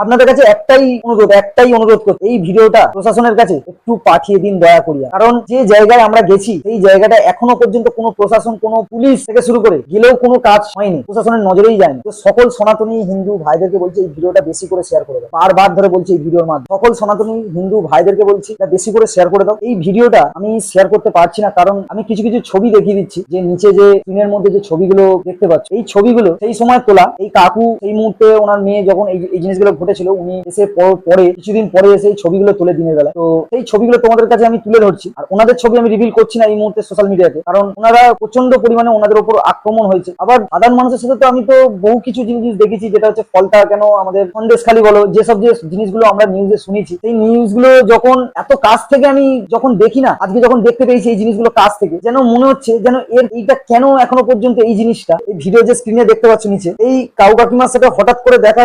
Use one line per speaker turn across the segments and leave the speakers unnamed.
আপনাদের কাছে একটাই অনুরোধ করতে, এই ভিডিওটা প্রশাসনের কাছে একটু পাঠিয়ে দিন দয়া করিয়া। কারণ যে জায়গায় আমরা গেছি সেই জায়গাটা এখনো পর্যন্ত কোনো প্রশাসন, কোনো পুলিশ থেকে শুরু করে গেলেও কোনো কাজ হয়নি, প্রশাসনের নজরেই যায়নি। তো সকল সনাতনী হিন্দু ভাইদেরকে বলছি এই ভিডিওটা বেশি করে শেয়ার করে দাও। বারবার ধরে বলছি এই ভিডিওর মাধ্যমে সকল সনাতনী হিন্দু ভাইদেরকে বলছি এটা বেশি করে শেয়ার করে দাও। এই ভিডিওটা আমি শেয়ার করতে পারছি না কারণ আমি কিছু কিছু ছবি দেখিয়ে দিচ্ছি, যে নিচে যে স্ক্রিনের মধ্যে যে ছবিগুলো দেখতে পাচ্ছ, এই ছবিগুলো সেই সময় তোলা। এই কাকু এই মুহূর্তে ওনার মেয়ে যখন এই জিনিসগুলো ঘটেছিল, উনি এসে পরে কিছুদিন পরে এসে এই ছবিগুলো তুলে দিনের বেলা। তো সেই ছবিগুলো তোমাদের কাছে আমি তুলে ধরছি, আর ওনাদের ছবি আমি রিভিল করছি না এই মুহূর্তে সোশ্যাল মিডিয়াতে, কারণ ওনারা প্রচন্ড পরিমাণে ওনাদের উপর আক্রমণ হয়েছে। আবার সাধারণ মানুষের সাথে তো আমি তো বহু কিছু জিনিস দেখেছি, যেটা হচ্ছে ফলতা কেন আমাদের সন্দেশখালী বলো, যেসব যে জিনিসগুলো আমরা নিউজে শুনেছি, সেই নিউজগুলো যখন এত কাছ থেকে আমি যখন দেখি না, আজকে যখন দেখতে পেয়েছি এই জিনিসগুলো কাছ থেকে, যেন মনে হচ্ছে যেন এইটা কেন এখনো পর্যন্ত এই জিনিসটা, এই ভিডিও যে স্ক্রিনে দেখতে পাচ্ছ নিচে, এই কাউ কাকিমার সাথে হঠাৎ করে দেখা,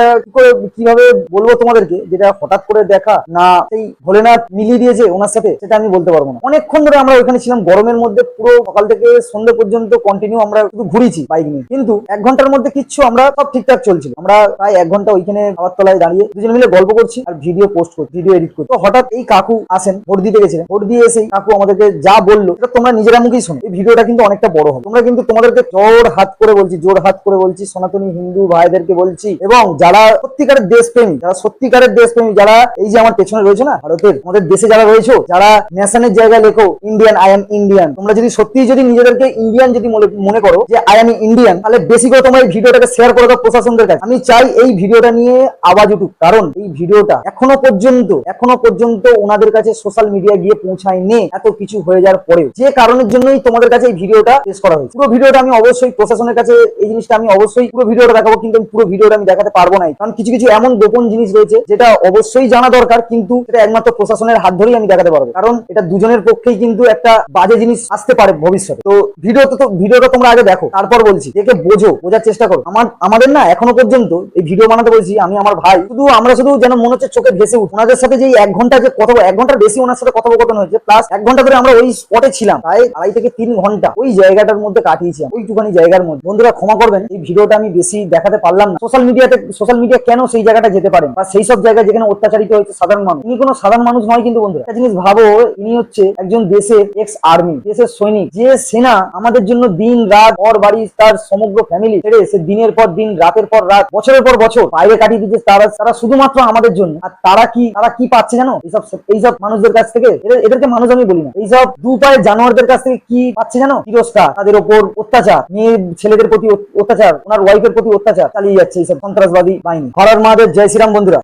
কিভাবে বলবো তোমাদেরকে, যেটা হঠাৎ করে দেখা না সেই ভোলেনাথ মিলিয়ে দিয়েছে ওনার সাথে, সেটা আমি বলতে পারবো না। অনেকক্ষণ ধরে আমরা ওইখানে ছিলাম গরমের মধ্যে, পুরো সকাল থেকে সন্ধ্যে পর্যন্ত কন্টিনিউ আমরা শুধু ঘুরেছি বাইক নিয়ে, কিন্তু 1 ঘন্টার মধ্যে কিচ্ছু আমরা সব ঠিকঠাক চলছিল। আমরা প্রায় 1 ঘন্টা ওইখানে খাবার তলায় দাঁড়িয়ে দুজন মিলে গল্প করছি আর ভিডিও পোস্ট করছি, ভিডিও এডিট করছি। তো হঠাৎ এই কাকু আসেন, ভোট দিতে গেছিলেন, ভোট দিয়ে এসে কাকু আমাদেরকে যা বললো সেটা তোমরা নিজেরা মুখেই শোনো। এই ভিডিওটা কিন্তু অনেকটা বড় হবে, তোমরা কিন্তু তোমাদেরকে জোর হাত করে বলছি সনাতনী হিন্দু ভাইদেরকে বলছি, এবং যারা সত্যিকারের দেশপ্রেমী, যারা এই যে আমার পেছনে রয়েছে না, ভারতের আমাদের দেশে যারা রয়েছে, যারা ন্যাশনের জায়গায় লেখো ইন্ডিয়ান, আই এম ইন্ডিয়ান, তোমরা যদি সত্যি যদি নিজেদেরকে ইন্ডিয়ান যদি মনে করো যে আই এম ইন্ডিয়ান, তাহলে বেশি করে তোমরা এই ভিডিওটাকে শেয়ার করে দাও প্রশাসনদের কাছে। আমি চাই এই ভিডিওটা নিয়ে আওয়াজ উঠুক, কারণ এই ভিডিওটা এখনো পর্যন্ত ওনাদের কাছে সোশ্যাল মিডিয়া গিয়ে পৌঁছায়নি, এত কিছু হয়ে যাওয়ার পরেও। যে কারণের জন্যই তোমাদের কাছে এই ভিডিওটা পেশ করা হয়েছে। পুরো ভিডিওটা আমি অবশ্যই প্রশাসনের কাছে এই জিনিসটা আমি অবশ্যই পুরো ভিডিওটা দেখাবো, কিন্তু আমি পুরো ভিডিওটা আমি দেখাতে পারবো না, কারণ কিছু কিছু এমন গোপন জিনিস রয়েছে যেটা অবশ্যই জানা দরকার, কিন্তু এটা একমাত্র প্রশাসনের হাত ধরেই আমি দেখাতে পারবো, কারণ এটা দুজনের পক্ষেই কিন্তু একটা বাজে জিনিস আসতে পারে ভবিষ্যতে। তো ভিডিওটা তোমরা আগে দেখো, তারপর বলছি, দেখে বোঝার চেষ্টা করো। আমাদের না এখনো পর্যন্ত এই ভিডিও বানাতে বলছি আমি আমার ভাই, আমরা শুধু যেন মনে হচ্ছে চোখে ভেসে উঠি। ওনাদের সাথে যে 1 ঘন্টা যে 1 ঘন্টার বেশি ওনার সাথে কথোপকথন হয়েছে, প্লাস 1 ঘন্টা ধরে আমরা ওই স্পটে ছিলাম, প্রায় 2.5 থেকে 3 ঘন্টা ওই জায়গাটার মধ্যে কাটিয়েছিলাম, ওইটুখানি জায়গার মধ্যে। বন্ধুরা ক্ষমা করবেন, এই ভিডিওটা আমি বেশি দেখাতে পারলাম না। সোশ্যাল মিডিয়া কেন সেই জায়গাটা যেতে পারেন, বা সেই সব জায়গায় যেখানে অত্যাচারিত হয়েছে সাধারণ মানুষ। ইনি কোনো সাধারণ মানুষ নয় কিন্তু বন্ধুরা, একটা জিনিস ভাবো, ইনি হচ্ছে একজন দেশের এক্স আর্মি, দেশের সৈনিক, যে সেনা আমাদের জন্য দিন রাত, ঘর বাড়ি, তার সমগ্র ফ্যামিলি ছেড়ে সে দিনের পর দিন, রাতের পর রাত, বছরের পর বছর বাইরে কাটিয়ে দিচ্ছে তারা শুধুমাত্র আমাদের জন্য। আর তারা কি পাচ্ছে জানো এইসব মানুষদের কাছ থেকে? এদেরকে মানুষ আমি বলি না, এইসব দু পায়ে জানোয়ারদের কাছ থেকে কি পাচ্ছে জানো? তিরস্কার, তাদের ওপর অত্যাচার, মেয়ে ছেলেদের প্রতি অত্যাচার, ওনার ওয়াইফের প্রতি অত্যাচার চালিয়ে যাচ্ছে এইসব সন্ত্রাসবাদী বাহিনী। হর হর মহাদেব, জয় শ্রীরাম বন্ধুরা।